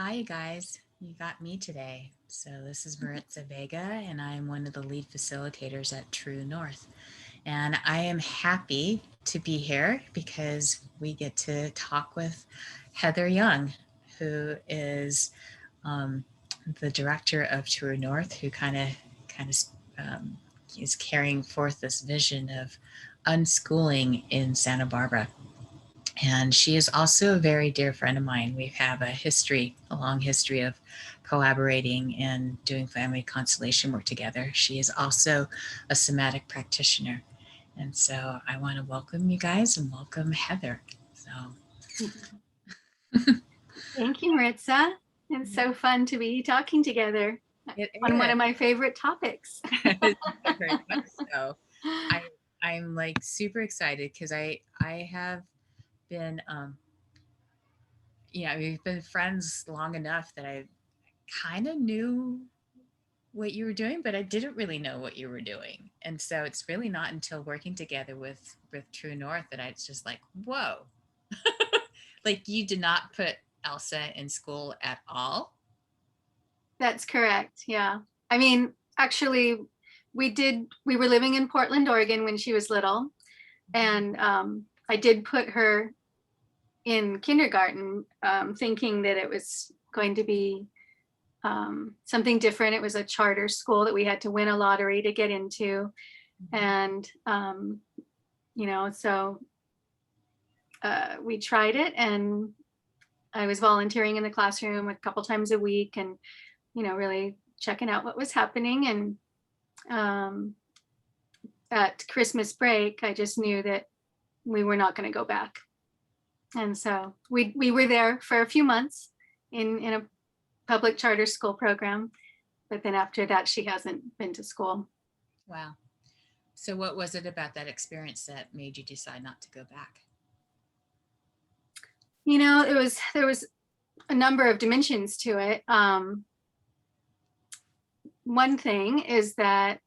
Hi, you guys. You got me today. So, this is Maritza Vega, and I'm one of the lead facilitators at True North. And I am happy to be here because we get to talk with Heather Young, who is um, the director of True North, who kind of um, is carrying forth this vision of unschooling in Santa Barbara. And she is also a very dear friend of mine. We have a long history of collaborating and doing family constellation work together. She is also a somatic practitioner. And so I want to welcome you guys and welcome Heather. So Thank you, Maritza. It's so fun to be talking together it on one is of my favorite topics. very much so. I I'm like super excited because I have been we've been friends long enough that I kind of knew what you were doing, but I didn't really know what you were doing. And so it's really not until working together with True North that I was just like, whoa. Like you did not put Elsa in school at all. That's correct. Yeah. I mean, actually, we were living in Portland, Oregon when she was little. And I did put her in kindergarten, thinking that it was going to be something different. It was a charter school that we had to win a lottery to get into. And, so we tried it, and I was volunteering in the classroom a couple times a week and, really checking out what was happening. And at Christmas break, I just knew that we were not going to go back. And so we were there for a few months in a public charter school program. But then after that, she hasn't been to school. Wow. So what was it about that experience that made you decide not to go back? There was a number of dimensions to it. One thing is that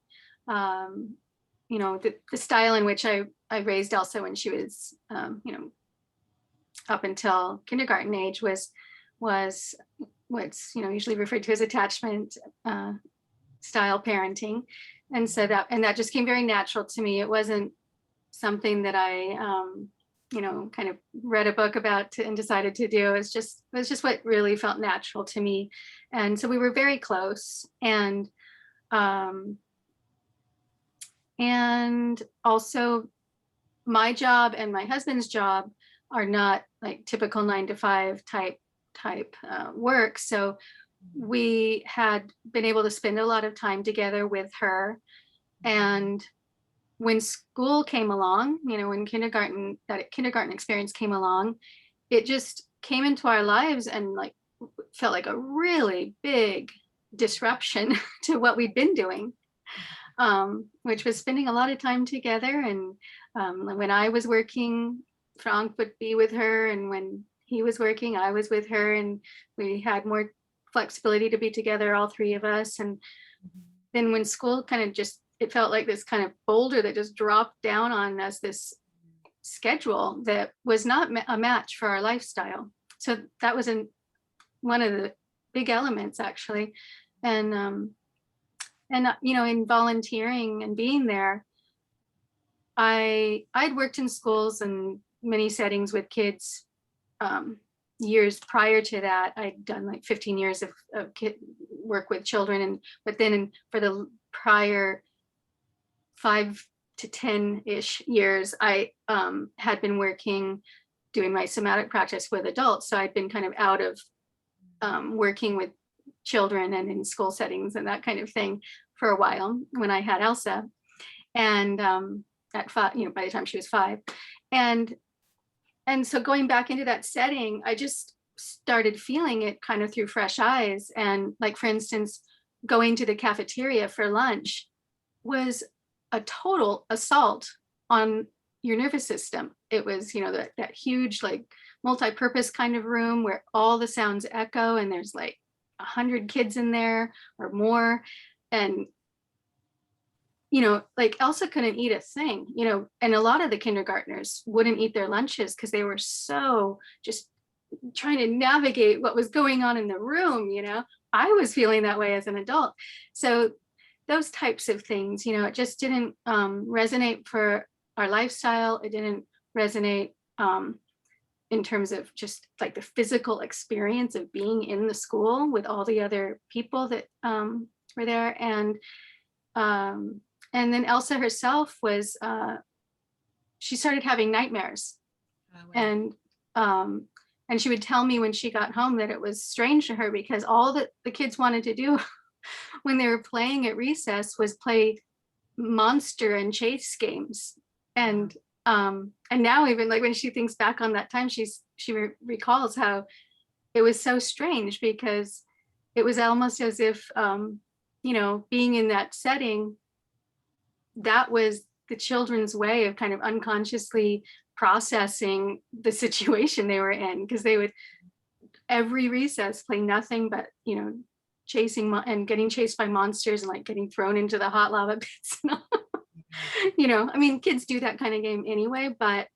the style in which I raised Elsa when she was up until kindergarten age was what's usually referred to as attachment style parenting. And so that just came very natural to me. It wasn't something that I kind of read a book about and decided to do. It was just what really felt natural to me. And so we were very close. And also my job and my husband's job are not like typical 9 to 5 type work. So we had been able to spend a lot of time together with her. And when school came along, when that kindergarten experience came along, it just came into our lives and like felt like a really big disruption to what we'd been doing, which was spending a lot of time together. And when I was working, Frank would be with her, and when he was working, I was with her, and we had more flexibility to be together, all three of us. And then when school kind of it felt like this kind of boulder that just dropped down on us, this schedule that was not a match for our lifestyle. So that was one of the big elements, actually. And in volunteering and being there, I'd worked in schools and many settings with kids. Years prior to that, I'd done like 15 years of work with children, but then for the prior 5 to 10-ish years, I had been doing my somatic practice with adults. So I'd been kind of out of working with children and in school settings and that kind of thing for a while when I had Elsa. And at 5, by the time she was 5. And so going back into that setting, I just started feeling it kind of through fresh eyes. And like, for instance, going to the cafeteria for lunch was a total assault on your nervous system. It was, that huge, like multi-purpose kind of room where all the sounds echo, and there's like 100 kids in there or more. And like Elsa couldn't eat a thing, and a lot of the kindergartners wouldn't eat their lunches because they were so just trying to navigate what was going on in the room, I was feeling that way as an adult. So those types of things, it just didn't resonate for our lifestyle. It didn't resonate in terms of just like the physical experience of being in the school with all the other people that were there. And then Elsa herself was, she started having nightmares. Oh, wow. And she would tell me when she got home that it was strange to her because all that the kids wanted to do when they were playing at recess was play monster and chase games. And now even like when she thinks back on that time, she recalls how it was so strange because it was almost as if, being in that setting, that was the children's way of kind of unconsciously processing the situation they were in, because they would every recess play nothing but, chasing and getting chased by monsters and like getting thrown into the hot lava pits. I mean, kids do that kind of game anyway, but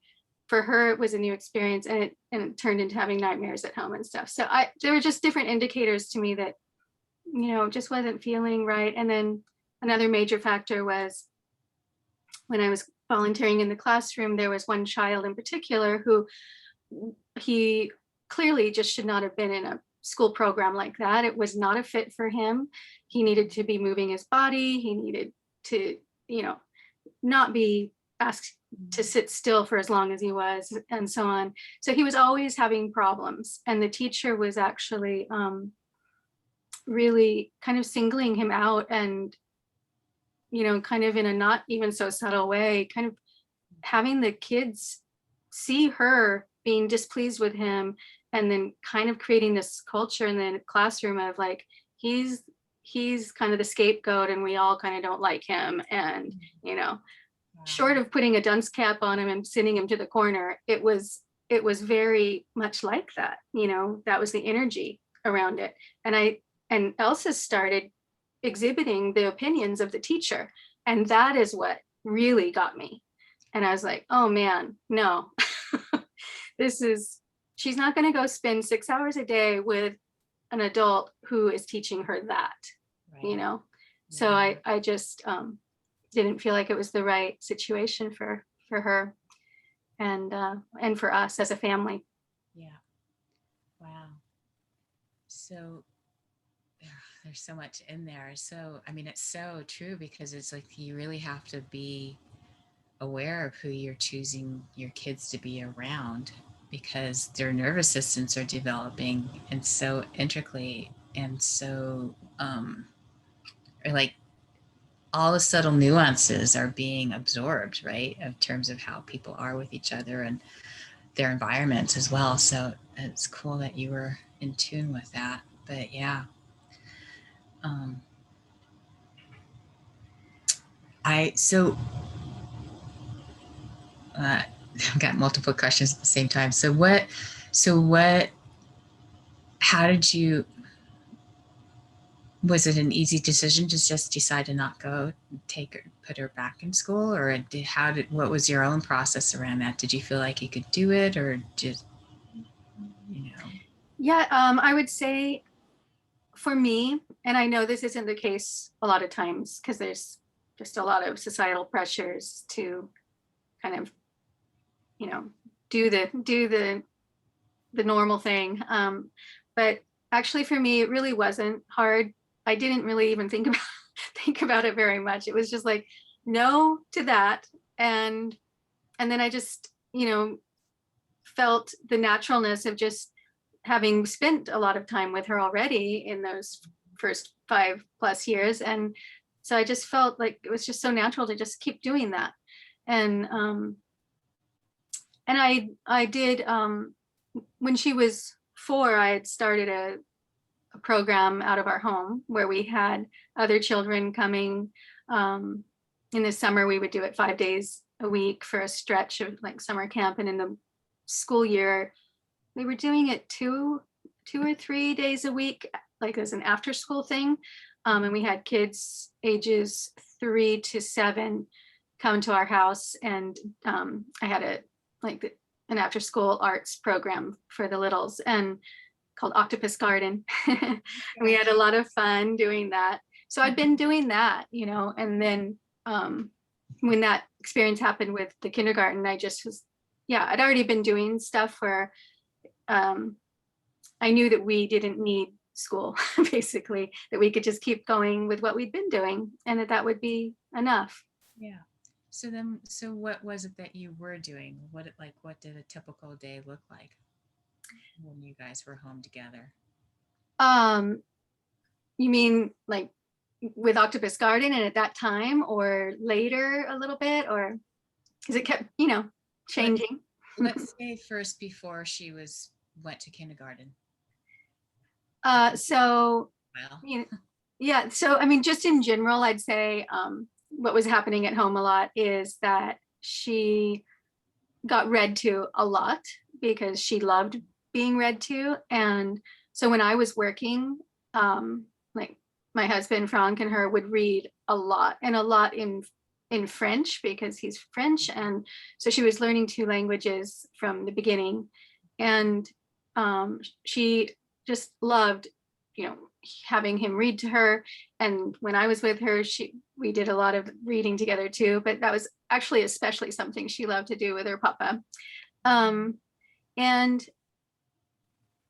for her, it was a new experience, and it turned into having nightmares at home and stuff. So there were just different indicators to me that, just wasn't feeling right. And then another major factor was when I was volunteering in the classroom, there was one child in particular who he clearly just should not have been in a school program like that. It was not a fit for him. He needed to be moving his body. He needed to, not be asked to sit still for as long as he was, and so on. So he was always having problems. And the teacher was actually really kind of singling him out and, kind of in a not even so subtle way, kind of having the kids see her being displeased with him, and then kind of creating this culture in the classroom of like, he's kind of the scapegoat and we all kind of don't like him. And, wow. Short of putting a dunce cap on him and sending him to the corner, it was very much like that. That was the energy around it. And Elsa started exhibiting the opinions of the teacher. And that is what really got me. And I was like, oh man, no, she's not going to go spend 6 hours a day with an adult who is teaching her that, right. Yeah. So I just didn't feel like it was the right situation for her and for us as a family. Yeah. Wow. So there's so much in there. So, I mean, it's so true because it's like you really have to be aware of who you're choosing your kids to be around, because their nervous systems are developing and so intricately and so or like all the subtle nuances are being absorbed, right, in terms of how people are with each other and their environments as well. So it's cool that you were in tune with that. But yeah, I've got multiple questions at the same time. How did you, was it an easy decision to just decide to not go put her back in school, or what was your own process around that? Did you feel like you could do it, or just, Yeah, I would say for me, and I know this isn't the case a lot of times because there's just a lot of societal pressures to kind of, do the normal thing. But actually for me, it really wasn't hard. I didn't really even think about it very much. It was just like, no to that. And then I just, felt the naturalness of just having spent a lot of time with her already in those first 5+ years. And so I just felt like it was just so natural to just keep doing that. And I did, when she was 4, I had started a program out of our home where we had other children coming. In the summer, we would do it 5 days a week for a stretch of like summer camp. And in the school year, we were doing it 2 or 3 days a week, like as an after school thing. And we had kids ages 3 to 7 come to our house. And I had an after school arts program for the littles, and called Octopus Garden. And we had a lot of fun doing that. So I'd been doing that, and then when that experience happened with the kindergarten, I just was, I'd already been doing stuff where I knew that we didn't need school, basically, that we could just keep going with what we'd been doing, and that would be enough. Yeah. So what was it that you were doing? What did a typical day look like when you guys were home together? You mean like with Octopus Garden and at that time, or later a little bit, or because it kept, changing? Let's say first before she went to kindergarten. So, Well, yeah. So, I mean, just in general, I'd say what was happening at home a lot is that she got read to a lot because she loved being read to. And so when I was working, like my husband, Frank, and her would read a lot, and a lot in French because he's French. And so she was learning 2 languages from the beginning. And she just loved, having him read to her. And when I was with her, we did a lot of reading together too, but that was actually especially something she loved to do with her papa. And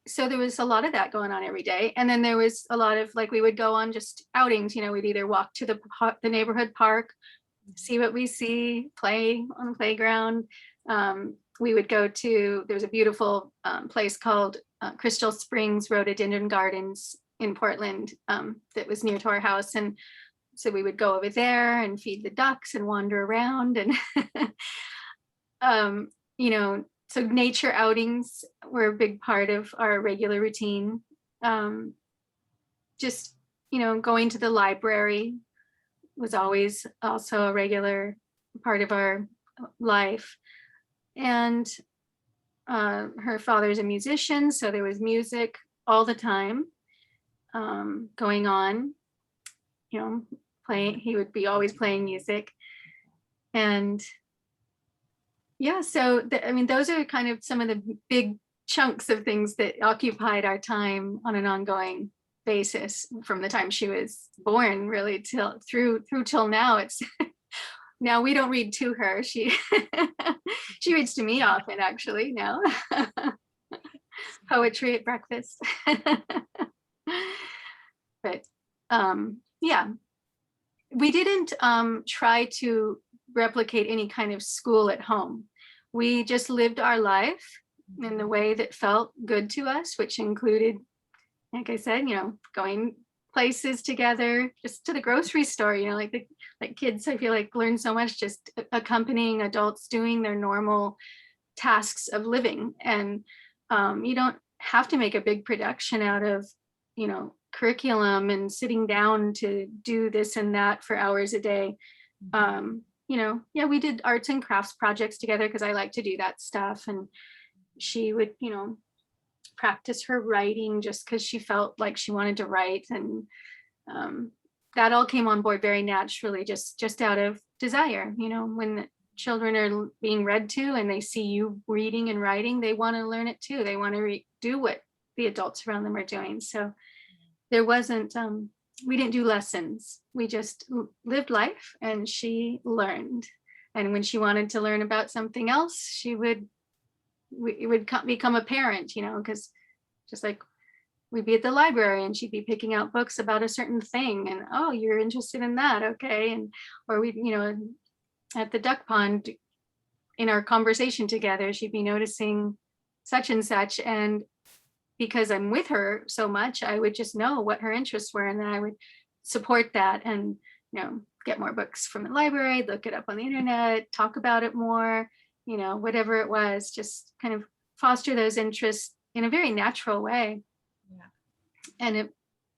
so there was a lot of that going on every day. And then there was a lot of, like, we would go on just outings, we'd either walk to the neighborhood park, see what we see, play on the playground. We would go to, there's a beautiful place called Crystal Springs Rhododendron Gardens in Portland that was near to our house. And so we would go over there and feed the ducks and wander around. And, so nature outings were a big part of our regular routine. Just, going to the library was always also a regular part of our life. And her father's a musician, so there was music all the time going on, playing. He would be always playing music. And so those are kind of some of the big chunks of things that occupied our time on an ongoing basis from the time she was born, really, till now. It's now we don't read to her. She reads to me often, actually, now. Poetry at breakfast. But we didn't try to replicate any kind of school at home. We just lived our life in the way that felt good to us, which included, like I said, going places together, just to the grocery store, like kids, I feel like, learn so much just accompanying adults doing their normal tasks of living. And you don't have to make a big production out of, curriculum and sitting down to do this and that for hours a day. We did arts and crafts projects together because I like to do that stuff. And she would, practice her writing just because she felt like she wanted to write. And that all came on board very naturally, just out of desire. When the children are being read to and they see you reading and writing, they want to learn it too. They want to do what the adults around them are doing. So there wasn't, we didn't do lessons. We just lived life, and she learned. And when she wanted to learn about something else, it would become a parent, because just like we'd be at the library and she'd be picking out books about a certain thing, and, oh, you're interested in that, okay. And or we, at the duck pond in our conversation together, she'd be noticing such and such, and because I'm with her so much, I would just know what her interests were, and then I would support that and get more books from the library, look it up on the internet, talk about it more, whatever it was, just kind of foster those interests in a very natural way. Yeah. And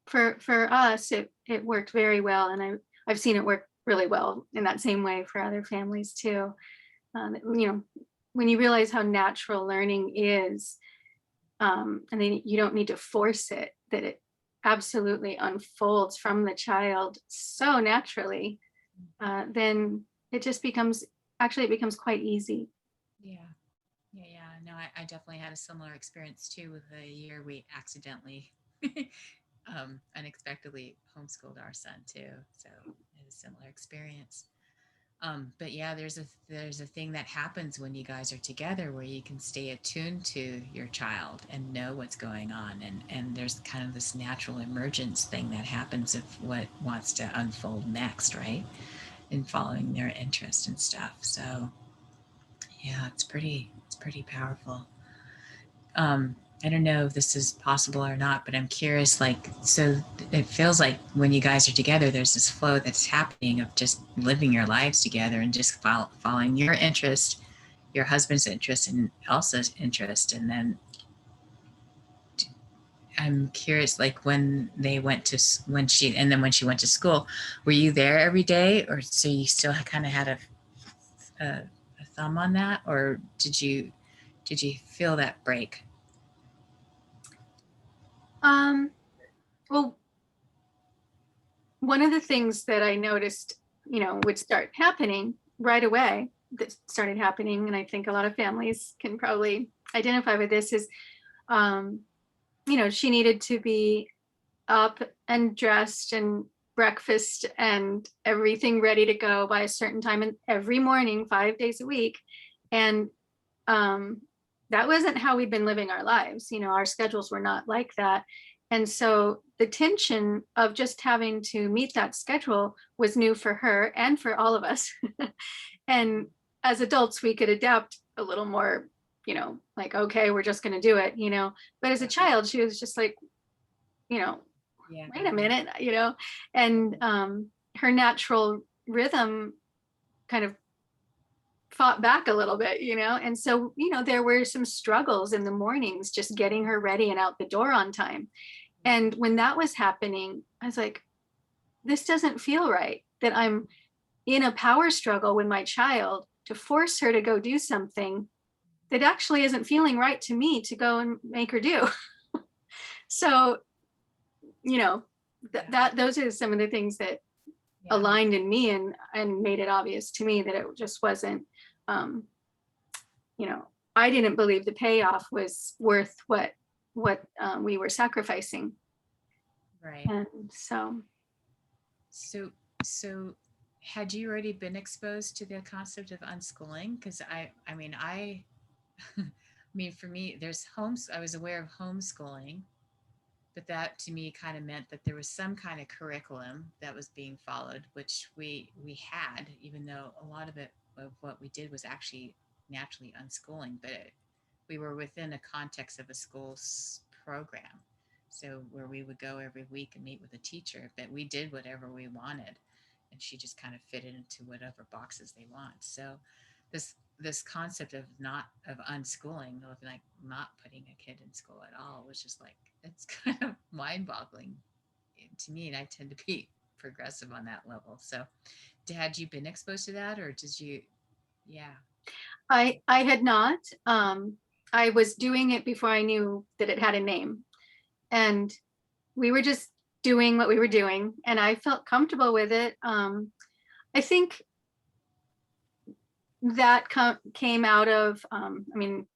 for us, it worked very well, and I've seen it work really well in that same way for other families too. When you realize how natural learning is, and then you don't need to force it, that it absolutely unfolds from the child so naturally, then it just becomes quite easy. Yeah. Yeah. No, I definitely had a similar experience too with the year we accidentally, unexpectedly homeschooled our son too. So I had a similar experience. But yeah, there's a thing that happens when you guys are together where you can stay attuned to your child and know what's going on, and there's kind of this natural emergence thing that happens of what wants to unfold next, right? And following their interest and stuff. So yeah, it's pretty powerful. I don't know if this is possible or not, but I'm curious. Like, so it feels like when you guys are together, there's this flow that's happening of just living your lives together and just following your interest, your husband's interest, and Elsa's interest. And then I'm curious, like when they went to when she and then when she went to school, were you there every day, or so you still kind of had a, a thumb on that, or did you feel that break? Um, well, one of the things that I noticed, would start happening right away, that started happening, and I think a lot of families can probably identify with this, is, um, she needed to be up and dressed and breakfast and everything ready to go by a certain time, and every morning, 5 days a week. And um, that wasn't how we'd been living our lives. Our schedules were not like that. And so the tension of just having to meet that schedule was new for her and for all of us. And as adults, we could adapt a little more, like, okay, we're just going to do it, But as a child, she was just like, you know, Yeah. wait a minute, and her natural rhythm kind of fought back a little bit, and so, there were some struggles in the mornings just getting her ready and out the door on time. And when that was happening, I was like, this doesn't feel right, that I'm in a power struggle with my child to force her to go do something that actually isn't feeling right to me to go and make her do. So, you know, that those are some of the things that Yeah. aligned in me, and made it obvious to me that it just wasn't, um, you know, I didn't believe the payoff was worth what we were sacrificing. Right. And so, So, so had you already been exposed to the concept of unschooling? Because I mean, I mean, for me, I was aware of homeschooling, but that to me kind of meant that there was some kind of curriculum that was being followed, which we had, even though a lot of what we did was actually naturally unschooling, but we were within a context of a school's program. So where we would go every week and meet with a teacher, but we did whatever we wanted, and she just kind of fitted into whatever boxes they want. So this concept of not of unschooling, of like not putting a kid in school at all, was just like it's kind of mind-boggling to me, and I tend to be progressive on that level. So had you been exposed to that, or did you? Yeah. I had not. I was doing it before I knew that it had a name, and we were just doing what we were doing, and I felt comfortable with it. I think that came out of, I mean,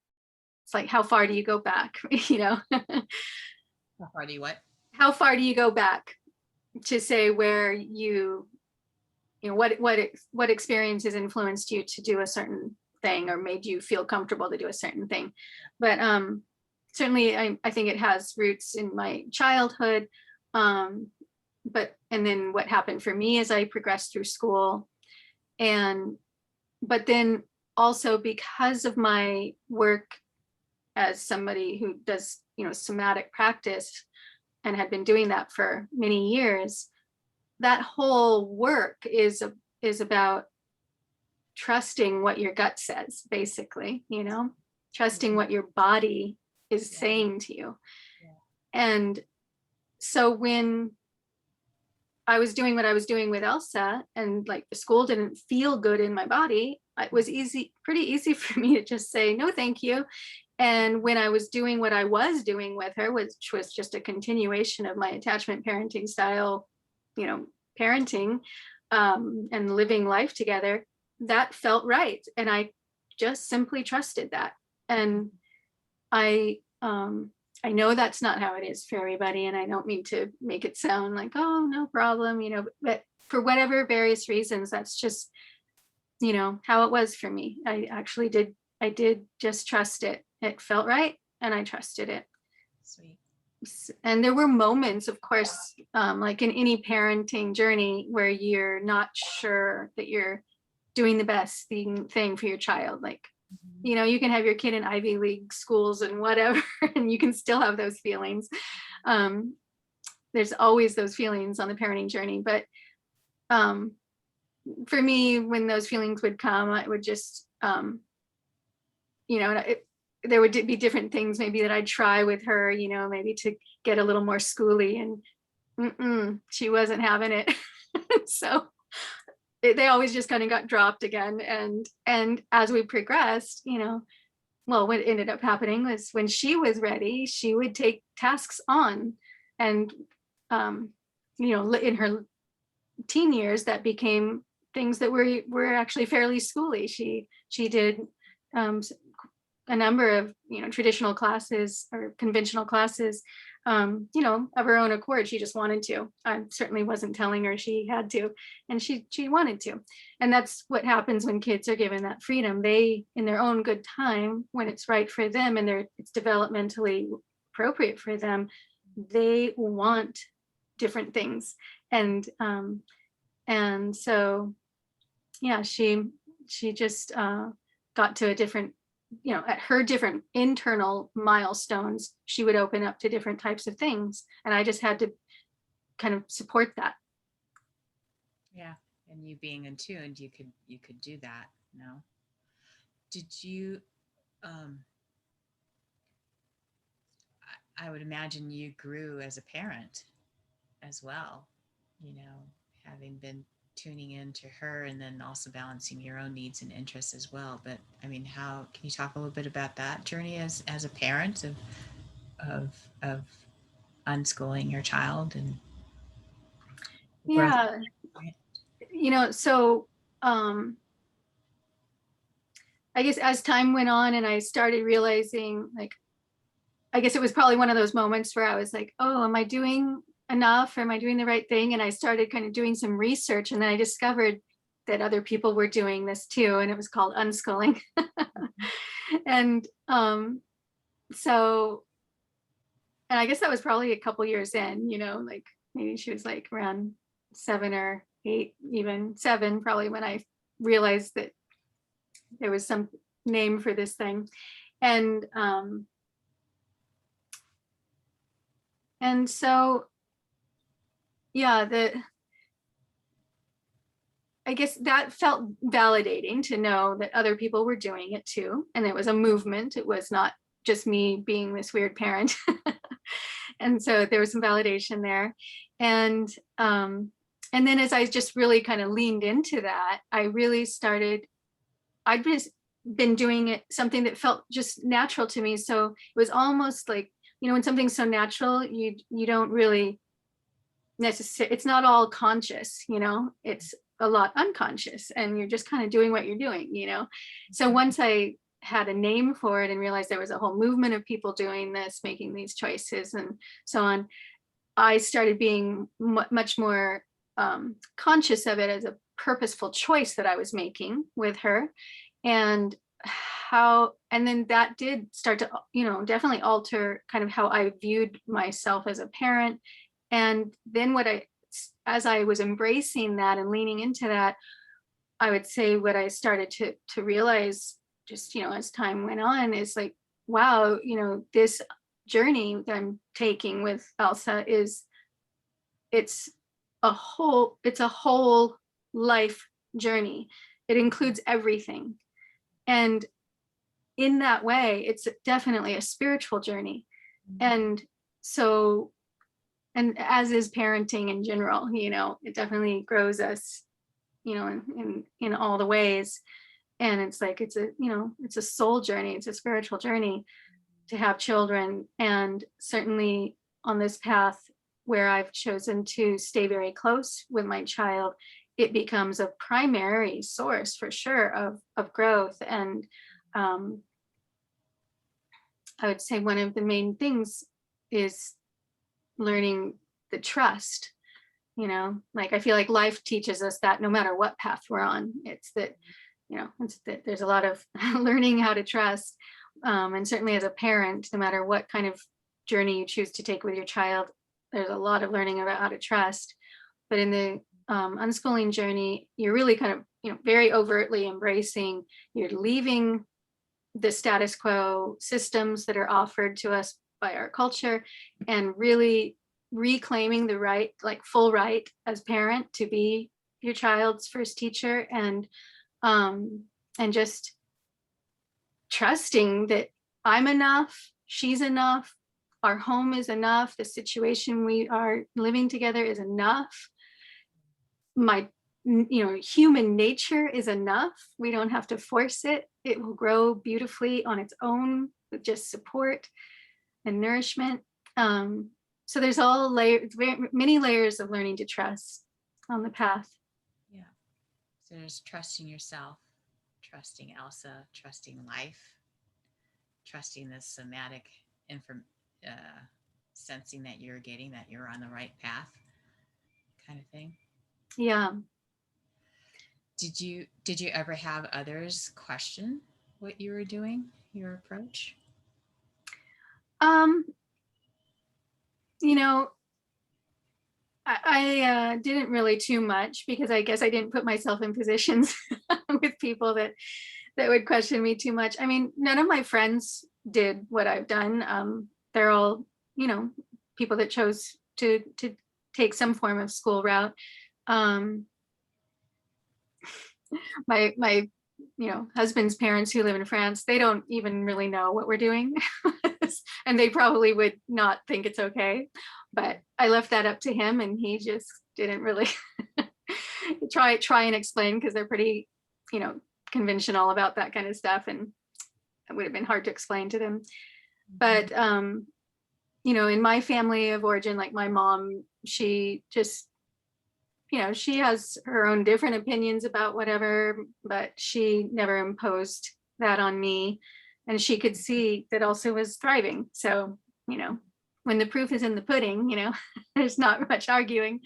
it's like, how far do you go back? How far do you what? How far do you go back to say where what experiences influenced you to do a certain thing or made you feel comfortable to do a certain thing? But certainly, I think it has roots in my childhood. Um, and then what happened for me as I progressed through school, and but then also because of my work as somebody who does, somatic practice, and had been doing that for many years, that whole work is about trusting what your gut says, basically, trusting what your body is Yeah. saying to you. Yeah. And so when I was doing what I was doing with Elsa, and like the school didn't feel good in my body, it was pretty easy for me to just say, no, thank you. And when I was doing what I was doing with her, which was just a continuation of my attachment parenting style, parenting, and living life together, that felt right. And I just simply trusted that. And I know that's not how it is for everybody, and I don't mean to make it sound like, oh, no problem, but for whatever various reasons, that's just, how it was for me. I did just trust it. It felt right, and I trusted it. Sweet. And there were moments, of course, like in any parenting journey, where you're not sure that you're doing the best thing for your child. Like, you can have your kid in Ivy League schools and whatever, and you can still have those feelings. There's always those feelings on the parenting journey. But for me, when those feelings would come, I would just, there would be different things maybe that I'd try with her, maybe to get a little more schooly, and she wasn't having it. So they always just kind of got dropped again. And as we progressed, well, what ended up happening was when she was ready, she would take tasks on. And, in her teen years, that became things that were actually fairly schooly. She did a number of, traditional classes or conventional classes, of her own accord. She just wanted to. I certainly wasn't telling her she had to, and she wanted to. And that's what happens when kids are given that freedom. They, in their own good time, when it's right for them and it's developmentally appropriate for them, they want different things. And so, yeah, she just got to a different, at her different internal milestones, she would open up to different types of things. And I just had to kind of support that. Yeah. And you being in tune, you could do that. Did you, I would imagine you grew as a parent as well, having been tuning into her and then also balancing your own needs and interests as well. But I mean, how can you talk a little bit about that journey as a parent of unschooling your child and Yeah. So I guess as time went on and I started realizing, like, I guess it was probably one of those moments where I was like, oh, am I doing enough? Am I doing the right thing? And I started kind of doing some research, and then I discovered that other people were doing this too, and it was called unschooling. And so, and I guess that was probably a couple years in, like maybe she was like around 7 or 8, even 7, probably, when I realized that there was some name for this thing. And so, yeah, I guess that felt validating to know that other people were doing it too. And it was a movement. It was not just me being this weird parent. And so there was some validation there. And then as I just really kind of leaned into that, I really started, I'd just been doing it, something that felt just natural to me. So it was almost like, when something's so natural, you don't really necessarily, it's not all conscious, it's a lot unconscious, and you're just kind of doing what you're doing, So once I had a name for it and realized there was a whole movement of people doing this, making these choices and so on, I started being much more conscious of it as a purposeful choice that I was making with her. And then that did start to, definitely alter kind of how I viewed myself as a parent. And then as I was embracing that and leaning into that, I would say what I started to realize just, as time went on is like, wow, this journey that I'm taking with Elsa it's a whole life journey. It includes everything. And in that way, it's definitely a spiritual journey. And so, and as is parenting in general, it definitely grows us, in all the ways. And it's like, it's a soul journey. It's a spiritual journey to have children. And certainly on this path where I've chosen to stay very close with my child, it becomes a primary source for sure of growth. And I would say one of the main things is learning the trust. Like I feel like life teaches us that no matter what path we're on, it's that, it's that there's a lot of learning how to trust. And certainly as a parent, no matter what kind of journey you choose to take with your child, there's a lot of learning about how to trust. But in the unschooling journey, you're really kind of, very overtly embracing, you're leaving the status quo systems that are offered to us by our culture and really reclaiming the right, like full right as parent to be your child's first teacher, and just trusting that I'm enough, she's enough, our home is enough, the situation we are living together is enough, my human nature is enough, we don't have to force it, it will grow beautifully on its own with just support and nourishment. So there's all layers, many layers of learning to trust on the path. Yeah. So there's trusting yourself, trusting Elsa, trusting life, trusting the somatic inform, uh, sensing that you're getting that you're on the right path, kind of thing. Yeah. Did you ever have others question what you were doing, your approach? Um, you know, I didn't really too much because I guess I didn't put myself in positions with people that would question me too much. I mean, none of my friends did what I've done. They're all, people that chose to take some form of school route. Um, my husband's parents who live in France, they don't even really know what we're doing. And they probably would not think it's okay, but I left that up to him and he just didn't really try and explain, because they're pretty conventional about that kind of stuff, and it would have been hard to explain to them. But in my family of origin, like my mom, she just she has her own different opinions about whatever, but she never imposed that on me. And she could see that also was thriving. So, when the proof is in the pudding, there's not much arguing.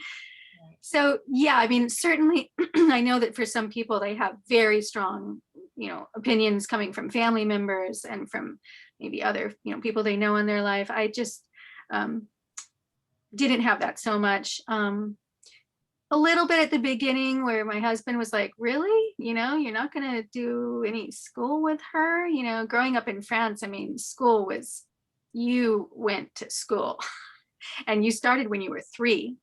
So, yeah, I mean, certainly I know that for some people, they have very strong, opinions coming from family members and from maybe other, people they know in their life. I just didn't have that so much. A little bit at the beginning where my husband was like, really, you're not going to do any school with her. Growing up in France, I mean, school was, you went to school and you started when you were 3.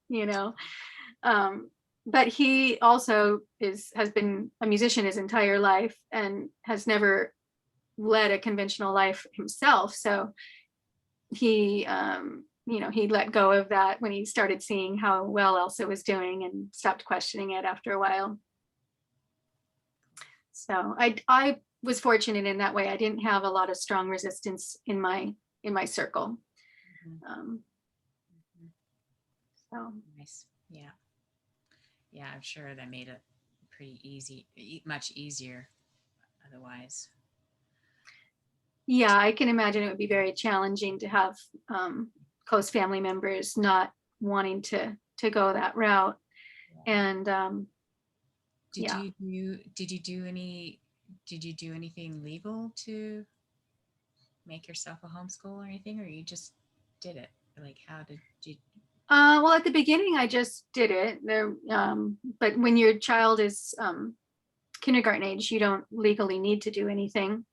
But he also has been a musician his entire life and has never led a conventional life himself. So he he let go of that when he started seeing how well Elsa was doing and stopped questioning it after a while. So I was fortunate in that way. I didn't have a lot of strong resistance in my circle. Mm-hmm. So Nice. Yeah. Yeah, I'm sure that made it pretty easy, much easier otherwise. yeah, I can imagine it would be very challenging to have close family members not wanting to go that route. Yeah. And Did you do anything legal to make yourself a homeschool or anything, or you just did it? Like, how did you? well, at the beginning, I just did it there. But when your child is kindergarten age, you don't legally need to do anything.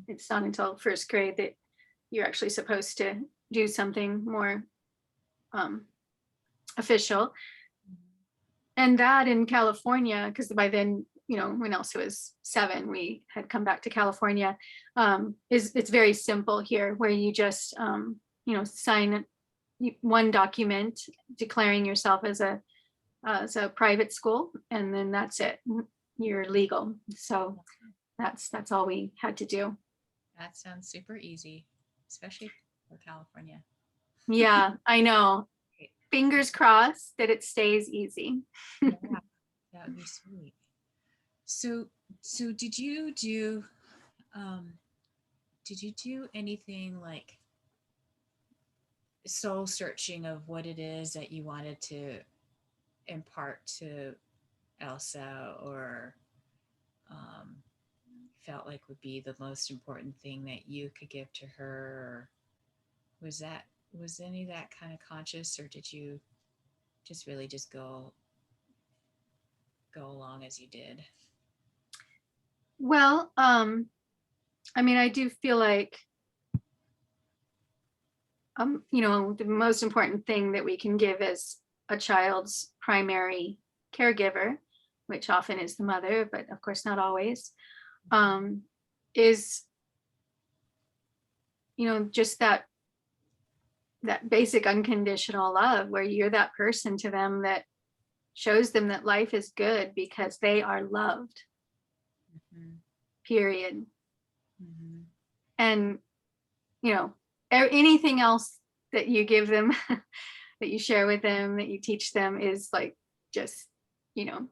It's not until first grade that you're actually supposed to do something more official. And that in California, because by then, when Elsa was 7, we had come back to California. It's very simple here, where you just sign one document declaring yourself as a private school, and then that's it. You're legal. So that's all we had to do. That sounds super easy, especially for California. Yeah, I know. Fingers crossed that it stays easy. Yeah, that would be sweet. So, did you do? Um, did you do anything like soul searching of what it is that you wanted to impart to Elsa, or um, felt like would be the most important thing that you could give to her? Or was any of that kind of conscious, or did you just really just go along as you did? Well, I mean, I do feel like, the most important thing that we can give as a child's primary caregiver, which often is the mother, but of course not always, um, is, just that basic unconditional love where you're that person to them that shows them that life is good because they are loved, Mm-hmm. period. Mm-hmm. And, anything else that you give them, that you share with them, that you teach them is like just, you know,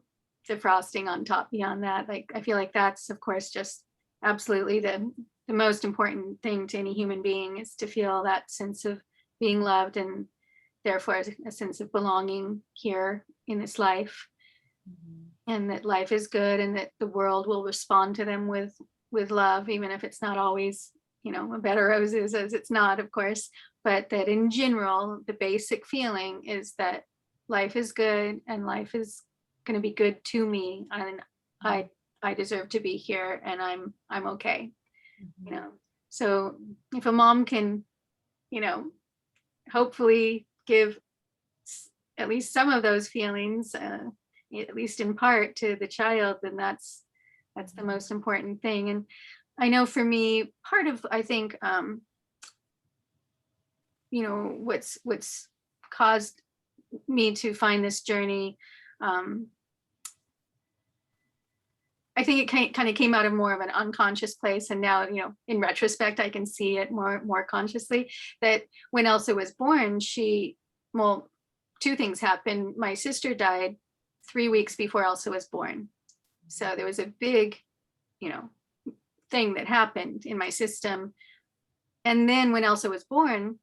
the frosting on top beyond that. Like, I feel like that's, of course, just absolutely the most important thing to any human being is to feel that sense of being loved and therefore a sense of belonging here in this life, Mm-hmm. and that life is good and that the world will respond to them with love, even if it's not always, a bed of roses, as it's not, of course, but that in general, the basic feeling is that life is good and life is going to be good to me, and I deserve to be here, and I'm okay. Mm-hmm. you know so if a mom can, you know hopefully give at least some of those feelings, at least in part, to the child, then that's the most important thing. And I know for me, part of, I think, what's caused me to find this journey, um, I think it kind of came out of more of an unconscious place, and now, in retrospect, I can see it more consciously. That when Elsa was born, well, two things happened. My sister died 3 weeks before Elsa was born, so there was a big, you know, thing that happened in my system. And then when Elsa was born,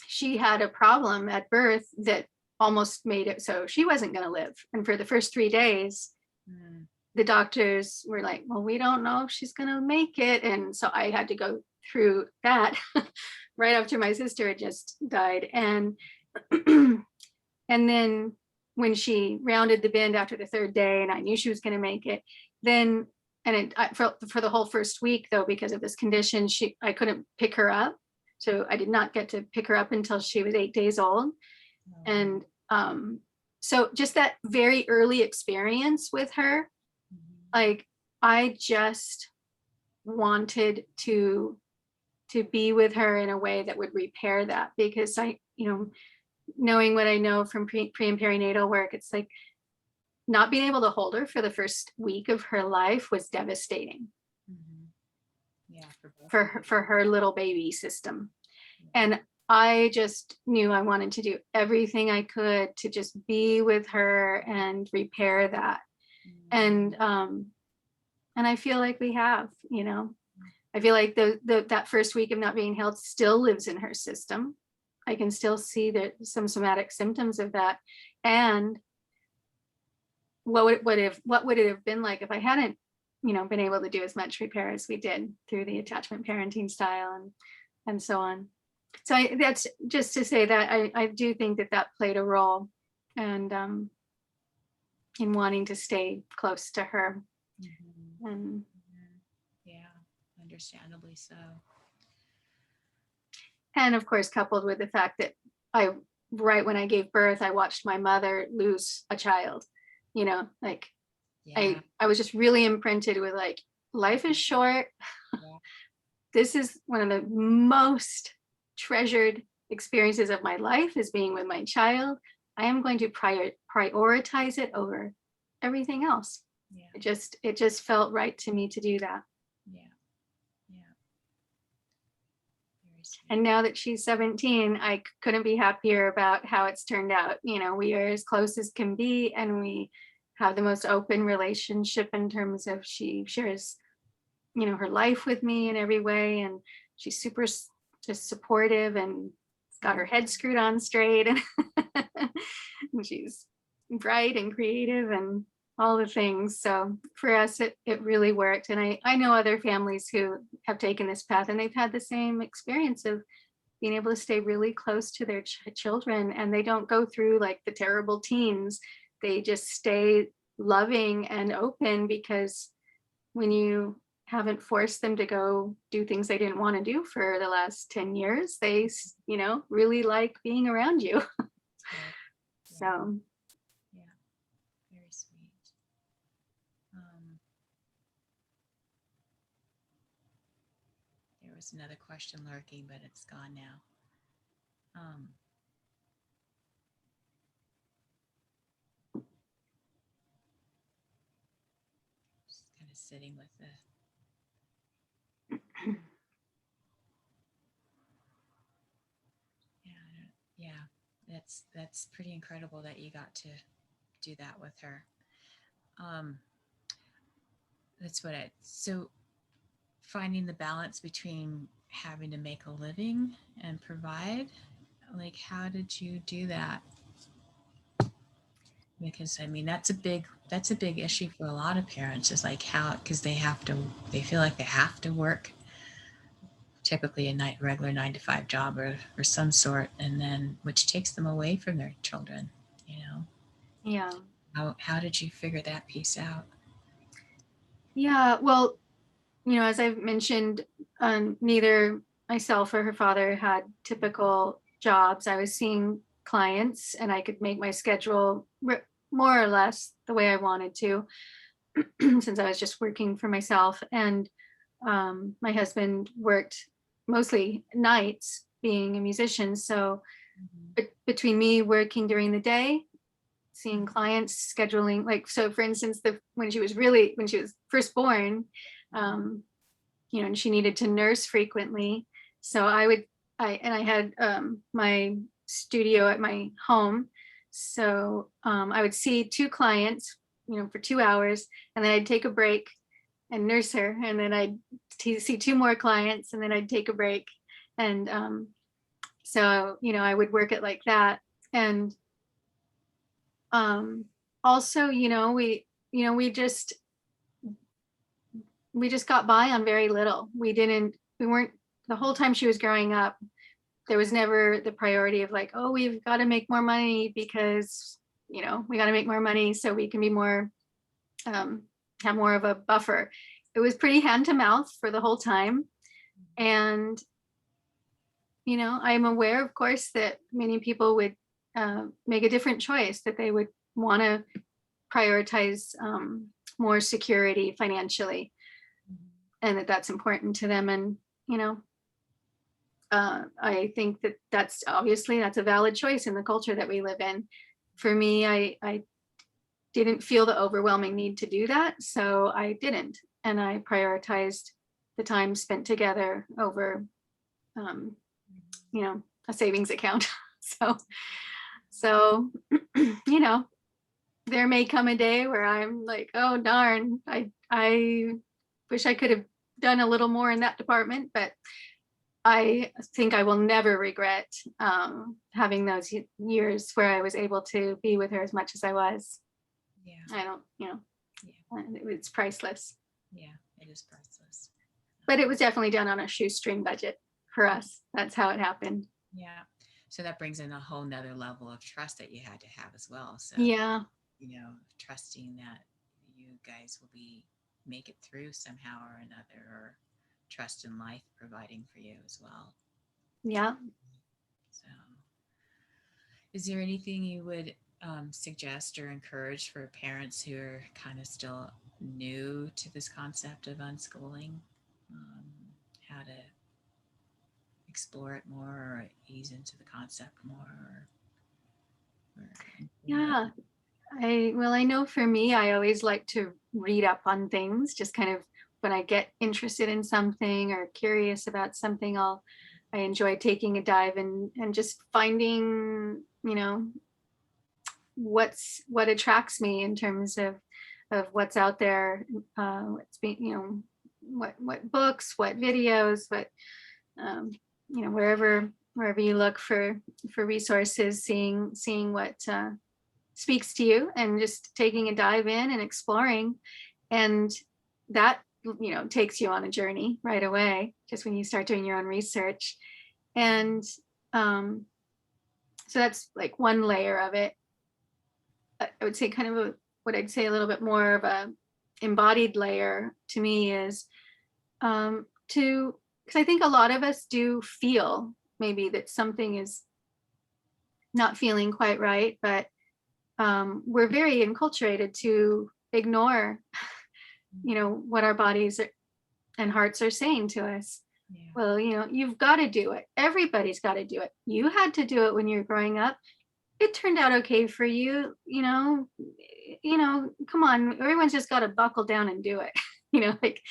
she had a problem at birth that almost made it so she wasn't going to live. And for the first 3 days, Mm-hmm. the doctors were like, well, we don't know if she's going to make it. And so I had to go through that right after my sister had just died. And and then when she rounded the bend after the third day and I knew she was going to make it, then, for the whole first week, though, because of this condition, I couldn't pick her up. So I did not get to pick her up until she was 8 days old. And so just that very early experience with her, like, I just wanted to be with her in a way that would repair that, because knowing what I know from pre and perinatal work, it's like not being able to hold her for the first week of her life was devastating. Mm-hmm. Yeah, for her little baby system. And I just knew I wanted to do everything I could to just be with her and repair that. Mm-hmm. And I feel like we have, I feel like that first week of not being held still lives in her system. I can still see some somatic symptoms of that. And what would it have been like if I hadn't, been able to do as much repair as we did through the attachment parenting style and so on. So that's just to say that I do think that played a role, and in wanting to stay close to her. Mm-hmm. And Yeah, understandably so. and of course, coupled with the fact that right when I gave birth, I watched my mother lose a child. Like, Yeah. I was just really imprinted with, like, life is short. Yeah. This is one of the most treasured experiences of my life, is being with my child. I am going to prioritize it over everything else. Yeah. It just felt right to me to do that. Yeah. Yeah. Very sweet. And now that she's 17, I couldn't be happier about how it's turned out. We are as close as can be, and we have the most open relationship in terms of she shares her life with me in every way. And she's super just supportive and got her head screwed on straight. And, and she's bright and creative and all the things. So for us, it really worked. And I know other families who have taken this path and they've had the same experience of being able to stay really close to their children, and they don't go through like the terrible teens. They just stay loving and open, because when you haven't forced them to go do things they didn't want to do for the last 10 years, they, really like being around you. Right. So Yeah, very sweet. There was another question lurking, but it's gone now. Just kind of sitting with the. Yeah, that's pretty incredible that you got to do that with her. Um, that's what I. So finding the balance between having to make a living and provide, like, how did you do that? Because I mean that's a big issue for a lot of parents, is like how, because they feel like they have to work typically a regular 9 to 5 job or some sort, and then which takes them away from their children, you know. yeah. How did you figure that piece out? Yeah. Well, as I've mentioned, neither myself or her father had typical jobs. I was seeing clients and I could make my schedule more or less the way I wanted to, since I was just working for myself. And my husband worked mostly nights being a musician. So Mm-hmm. between me working during the day, seeing clients, scheduling, like, so for instance, when she was first born, um, and she needed to nurse frequently. So I had my studio at my home. So I would see 2 clients, for 2 hours, and then I'd take a break and nurse her. And then I'd see 2 more clients, and then I'd take a break. And so, I would work it like that. And also, we just got by on very little. We weren't, the whole time she was growing up, there was never the priority of like, oh, we've got to make more money because, we got to make more money so we can be more, have more of a buffer. It was pretty hand to mouth for the whole time. And, I'm aware, of course, that many people would make a different choice, that they would want to prioritize more security financially, and that's important to them. And I think that's a valid choice in the culture that we live in. For me, I didn't feel the overwhelming need to do that, so I didn't, and I prioritized the time spent together over a savings account. So there may come a day where I'm like, oh darn, I wish I could have done a little more in that department, but I think I will never regret having those years where I was able to be with her as much as I was. Yeah. I don't, Yeah. It's priceless. Yeah, it is priceless. But it was definitely done on a shoestring budget for us. That's how it happened. Yeah. So that brings in a whole nother level of trust that you had to have as well. So, Yeah. Trusting that you guys will make it through somehow or another, or trust in life providing for you as well. Yeah. So, is there anything you would suggest or encourage for parents who are kind of still new to this concept of unschooling? Um, how to explore it more, or ease into the concept more, or Yeah. I know for me, I always like to read up on things, just kind of when I get interested in something or curious about something, I enjoy taking a dive and just finding, what attracts me in terms of what's out there, what's being, what books, what videos, what wherever you look for resources, seeing what speaks to you, and just taking a dive in and exploring. And that takes you on a journey right away, just when you start doing your own research. And so that's like one layer of it. I would say kind of what I'd say a little bit more of a embodied layer to me is because I think a lot of us do feel maybe that something is not feeling quite right, but we're very enculturated to ignore what our bodies and hearts are saying to us. Yeah. Well, you've got to do it. Everybody's got to do it. You had to do it when you were growing up. It turned out okay for you. Come on, everyone's just got to buckle down and do it. Like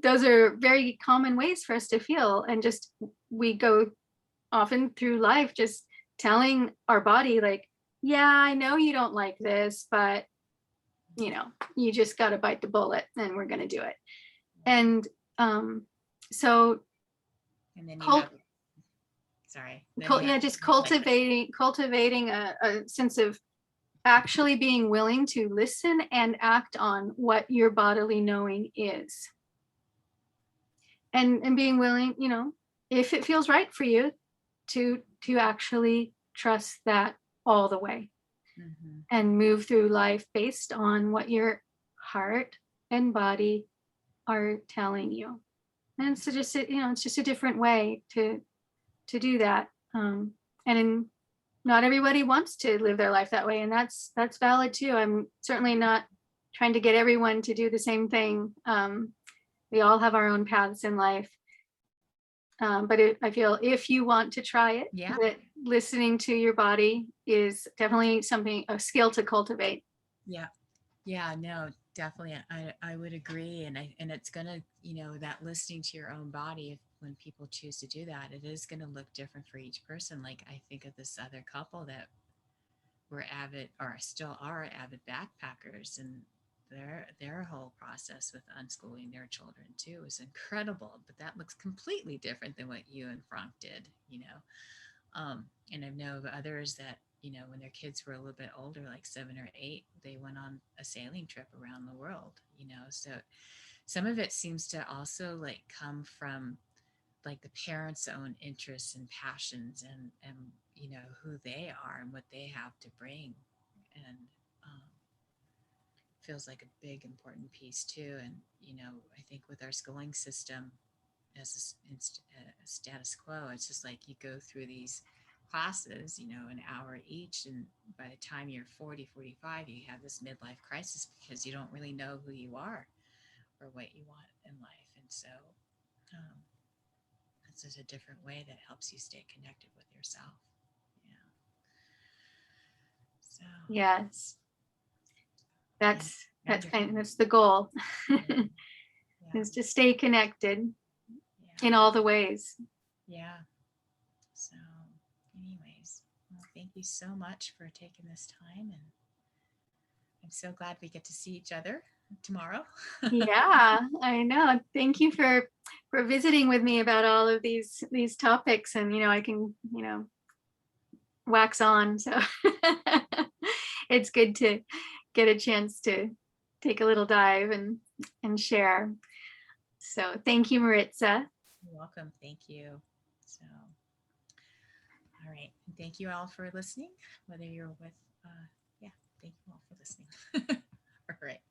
those are very common ways for us to feel. And just, we go often through life just telling our body, like, yeah, I know you don't like this, but you just got to bite the bullet and we're going to do it. And so And then just cultivating a sense of actually being willing to listen and act on what your bodily knowing is. And being willing, if it feels right for you, to actually trust that all the way. Mm-hmm. And move through life based on what your heart and body are telling you. And so just it's just a different way to do that. And not everybody wants to live their life that way, and that's valid too. I'm certainly not trying to get everyone to do the same thing. We all have our own paths in life. But I feel if you want to try it, that listening to your body is definitely a skill to cultivate. Yeah, no, definitely. I would agree. And it's going to, that listening to your own body, when people choose to do that, it is going to look different for each person. Like I think of this other couple that were avid, or still are avid backpackers, and their whole process with unschooling their children too is incredible, but that looks completely different than what you and Frank did, and I know of others that, when their kids were a little bit older, like 7 or 8, they went on a sailing trip around the world, so some of it seems to also like come from like the parents' own interests and passions and who they are and what they have to bring, and feels like a big important piece too. And I think with our schooling system as a status quo, it's just like you go through these classes, an hour each, and by the time you're 40, 45, you have this midlife crisis because you don't really know who you are or what you want in life. And so it's just a different way that helps you stay connected with yourself. So yes, that's the goal. Is to stay connected in all the ways. Yeah. So anyways, well, thank you so much for taking this time, and I'm so glad we get to see each other tomorrow. Yeah, I know. Thank you for visiting with me about all of these topics, and I can wax on, so it's good to get a chance to take a little dive and share. So thank you, Maritza. You're welcome. Thank you. So all right, and thank you all for listening, whether you're with thank you all for listening. All right.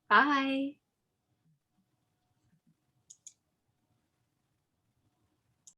Bye.